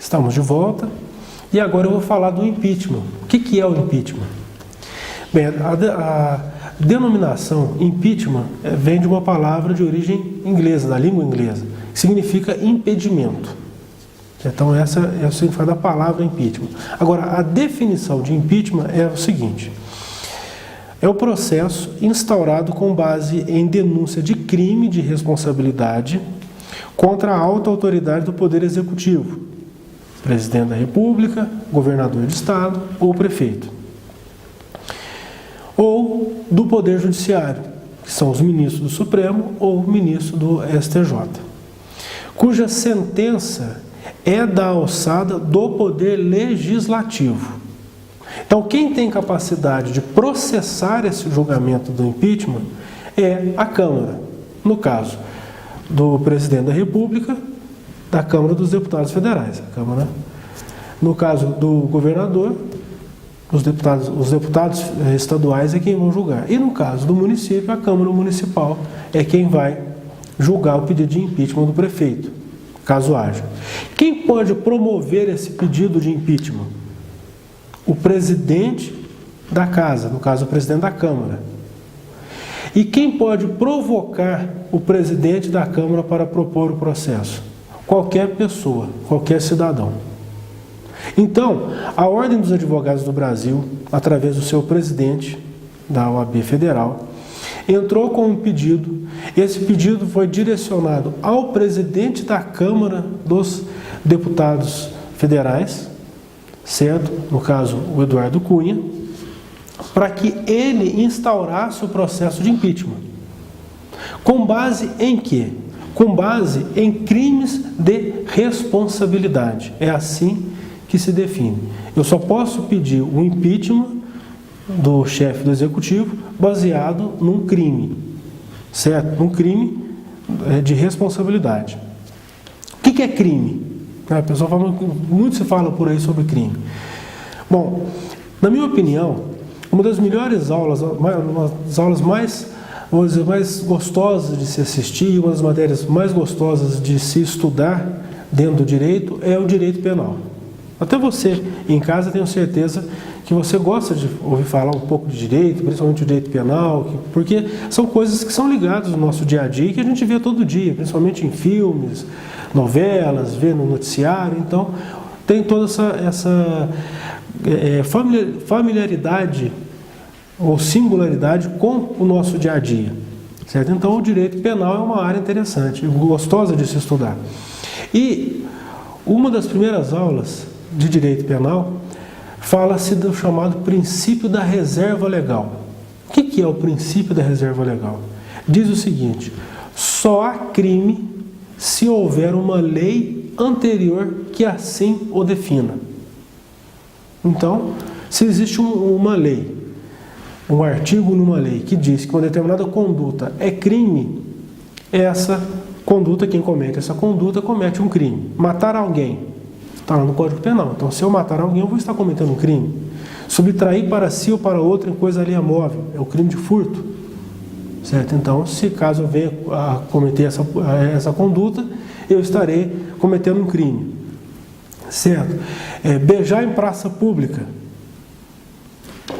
Estamos de volta e agora eu vou falar do impeachment. O que é o impeachment? Bem, a denominação impeachment vem de uma palavra de origem inglesa, da língua inglesa, que significa impedimento. Então essa é o significado da palavra impeachment. Agora, a definição de impeachment é o seguinte: é o processo instaurado com base em denúncia de crime de responsabilidade contra a alta autoridade do Poder Executivo, presidente da República, governador de estado ou prefeito, ou do Poder Judiciário, que são os ministros do Supremo ou ministro do STJ, cuja sentença é da alçada do Poder Legislativo. Então, quem tem capacidade de processar esse julgamento do impeachment é a Câmara, no caso do presidente da República, da Câmara dos Deputados Federais, a Câmara. No caso do governador, os deputados estaduais é quem vão julgar. E no caso do município, a Câmara Municipal é quem vai julgar o pedido de impeachment do prefeito, caso haja. Quem pode promover esse pedido de impeachment? O presidente da casa, no caso o presidente da Câmara. E quem pode provocar o presidente da Câmara para propor o processo? Qualquer pessoa, qualquer cidadão. Então, a Ordem dos Advogados do Brasil, através do seu presidente da OAB Federal, entrou com um pedido. Esse pedido foi direcionado ao presidente da Câmara dos Deputados Federais, certo? No caso, o Eduardo Cunha, para que ele instaurasse o processo de impeachment. Com base em quê? Com base em crimes de responsabilidade. É assim que se define. Eu só posso pedir o impeachment do chefe do executivo baseado num crime, certo? Num crime de responsabilidade. O que é crime? A pessoa fala, muito se fala por aí sobre crime. Bom, na minha opinião, uma das melhores aulas, uma das aulas mais gostosas de se assistir, uma das matérias mais gostosas de se estudar dentro do direito é o direito penal. Até você, em casa, tenho certeza que você gosta de ouvir falar um pouco de direito, principalmente o direito penal, porque são coisas que são ligadas no nosso dia a dia e que a gente vê todo dia, principalmente em filmes, novelas, vê no noticiário. Então, tem toda essa familiaridade ou singularidade com o nosso dia a dia, certo? Então, o direito penal é uma área interessante, gostosa de se estudar. E uma das primeiras aulas de direito penal fala-se do chamado princípio da reserva legal. O que é o princípio da reserva legal? Diz o seguinte: só há crime se houver uma lei anterior que assim o defina. Então, se existe uma lei, um artigo numa lei que diz que uma determinada conduta é crime, essa conduta, quem comete essa conduta, comete um crime. Matar alguém, está lá no Código Penal. Então, se eu matar alguém, eu vou estar cometendo um crime. Subtrair para si ou para outro em coisa alheia móvel, é o crime de furto, certo? Então, se caso eu venha a cometer essa conduta, eu estarei cometendo um crime, certo? Beijar em praça pública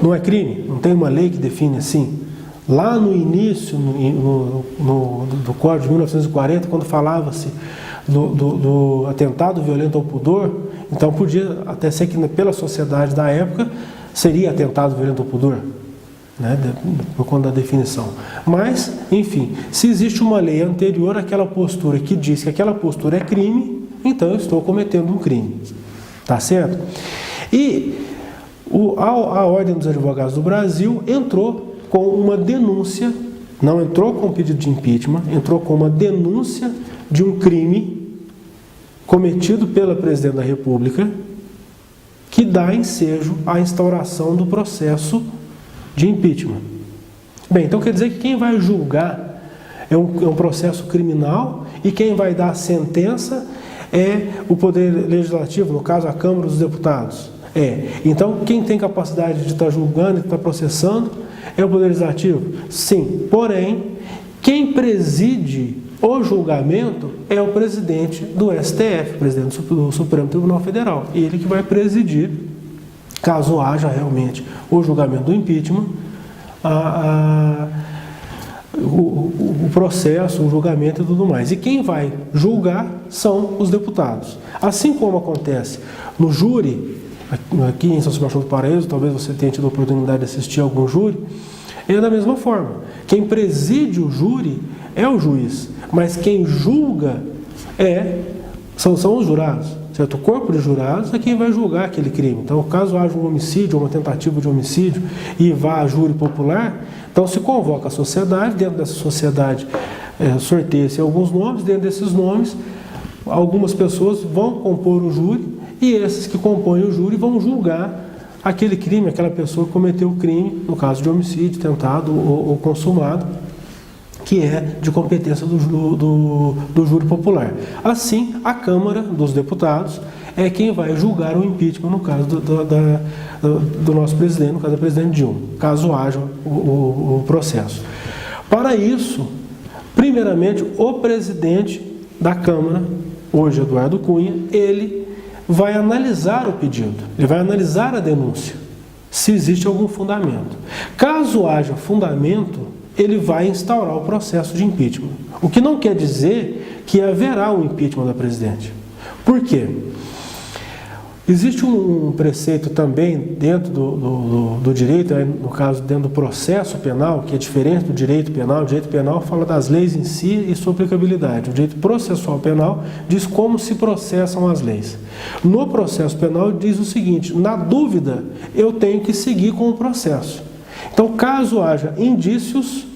não é crime? Não tem uma lei que define assim? Lá no início do Código de 1940, quando falava-se do atentado violento ao pudor, então podia até ser que pela sociedade da época seria atentado violento ao pudor, né, por conta da definição. Mas, enfim, se existe uma lei anterior àquela postura que diz que aquela postura é crime, então eu estou cometendo um crime. Tá certo? E a Ordem dos Advogados do Brasil entrou com uma denúncia, não entrou com pedido de impeachment, entrou com uma denúncia de um crime cometido pela Presidente da República que dá ensejo à instauração do processo de impeachment. Bem, então quer dizer que quem vai julgar é um processo criminal e quem vai dar a sentença é o Poder Legislativo, no caso a Câmara dos Deputados. Então quem tem capacidade de estar julgando e estar processando é o Poder Legislativo? Sim, porém, quem preside o julgamento é o presidente do STF, presidente do Supremo Tribunal Federal. Ele que vai presidir, caso haja realmente o julgamento do impeachment, o processo, o julgamento e tudo mais. E quem vai julgar são os deputados. Assim como acontece no júri, aqui em São Sebastião do Paraíso, talvez você tenha tido a oportunidade de assistir algum júri, é da mesma forma. Quem preside o júri é o juiz, mas quem julga são os jurados. Certo? O corpo de jurados é quem vai julgar aquele crime. Então, caso haja um homicídio ou uma tentativa de homicídio e vá a júri popular, então se convoca a sociedade, dentro dessa sociedade sorteia-se alguns nomes, dentro desses nomes, algumas pessoas vão compor o júri e esses que compõem o júri vão julgar aquele crime, aquela pessoa que cometeu o crime, no caso de homicídio, tentado ou consumado, que é de competência do júri popular. Assim, a Câmara dos Deputados é quem vai julgar o impeachment no caso do nosso presidente, no caso da presidente Dilma, caso haja o processo. Para isso, primeiramente, o presidente da Câmara, hoje Eduardo Cunha, ele vai analisar o pedido, ele vai analisar a denúncia, se existe algum fundamento. Caso haja fundamento, ele vai instaurar o processo de impeachment. O que não quer dizer que haverá um impeachment da presidente. Por quê? Existe um preceito também dentro do direito, no caso dentro do processo penal, que é diferente do direito penal. O direito penal fala das leis em si e sua aplicabilidade. O direito processual penal diz como se processam as leis. No processo penal diz o seguinte: na dúvida, eu tenho que seguir com o processo. Então, caso haja indícios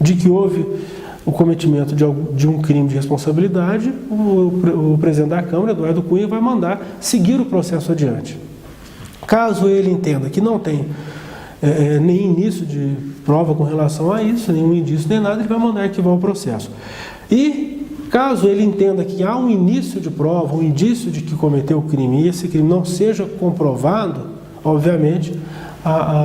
de que houve o cometimento de um crime de responsabilidade, o presidente da Câmara, Eduardo Cunha, vai mandar seguir o processo adiante. Caso ele entenda que não tem nem início de prova com relação a isso, nenhum indício nem nada, ele vai mandar arquivar o processo. E caso ele entenda que há um início de prova, um indício de que cometeu o crime e esse crime não seja comprovado, obviamente,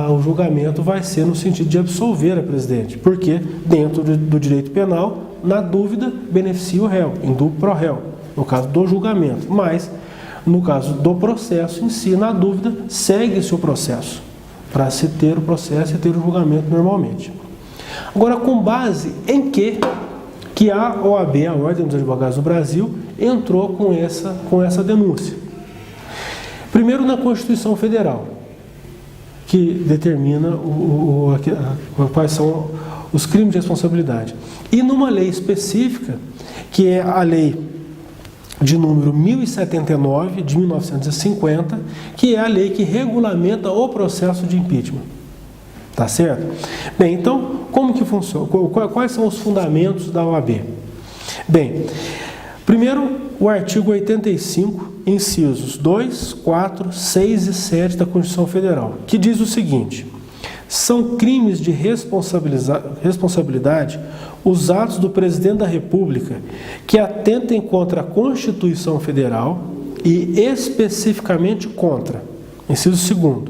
o julgamento vai ser no sentido de absolver a presidente, porque dentro do direito penal, na dúvida, beneficia o réu, indulto pro réu, no caso do julgamento, mas no caso do processo em si, na dúvida, segue-se o processo, para se ter o processo e ter o julgamento normalmente. Agora, com base em que a OAB, a Ordem dos Advogados do Brasil, entrou com essa denúncia? Primeiro, na Constituição Federal, que determina quais são os crimes de responsabilidade. E numa lei específica, que é a lei de número 1079, de 1950, que é a lei que regulamenta o processo de impeachment. Tá certo? Bem, então, como que funciona? Quais são os fundamentos da OAB? Bem, primeiro, o artigo 85, incisos 2, 4, 6 e 7 da Constituição Federal, que diz o seguinte: são crimes de responsabilidade os atos do Presidente da República que atentem contra a Constituição Federal e especificamente contra, inciso 2º,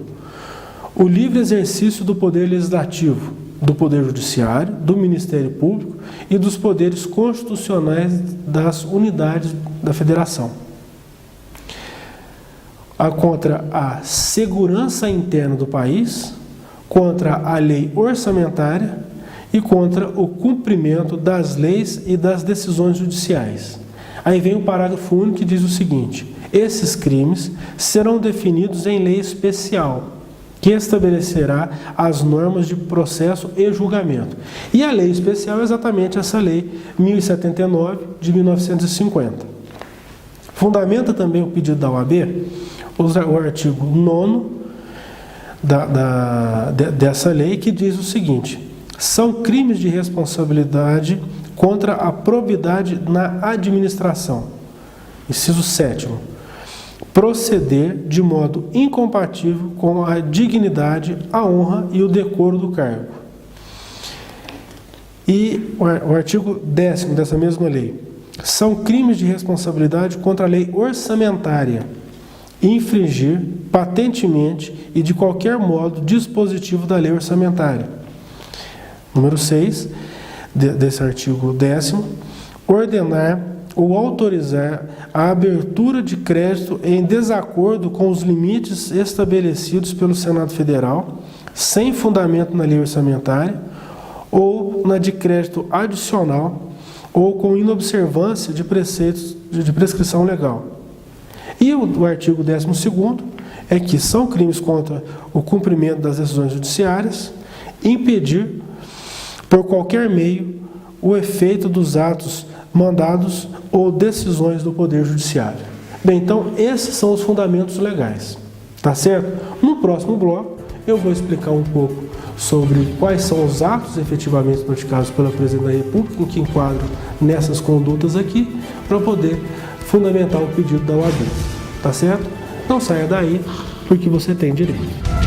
o livre exercício do Poder Legislativo, do Poder Judiciário, do Ministério Público e dos poderes constitucionais das unidades da Federação. Contra a segurança interna do país, contra a lei orçamentária e contra o cumprimento das leis e das decisões judiciais. Aí vem o parágrafo único que diz o seguinte: esses crimes serão definidos em lei especial, que estabelecerá as normas de processo e julgamento. E a lei especial é exatamente essa lei 1079 de 1950. Fundamenta também o pedido da OAB o artigo 9º dessa lei, que diz o seguinte: são crimes de responsabilidade contra a probidade na administração. Inciso 7º. Proceder de modo incompatível com a dignidade, a honra e o decoro do cargo. E o artigo 10º dessa mesma lei: são crimes de responsabilidade contra a lei orçamentária, infringir patentemente e de qualquer modo dispositivo da lei orçamentária. Número 6 desse artigo 10º: ordenar ou autorizar a abertura de crédito em desacordo com os limites estabelecidos pelo Senado Federal, sem fundamento na lei orçamentária, ou na de crédito adicional, ou com inobservância de preceitos de prescrição legal. E o artigo 12º é que são crimes contra o cumprimento das decisões judiciárias impedir, por qualquer meio, o efeito dos atos mandados ou decisões do Poder Judiciário. Bem, então, esses são os fundamentos legais, tá certo? No próximo bloco, eu vou explicar um pouco sobre quais são os atos efetivamente notificados pela Presidente da República, que enquadram nessas condutas aqui, para poder fundamentar o pedido da OAB, tá certo? Não saia daí, porque você tem direito.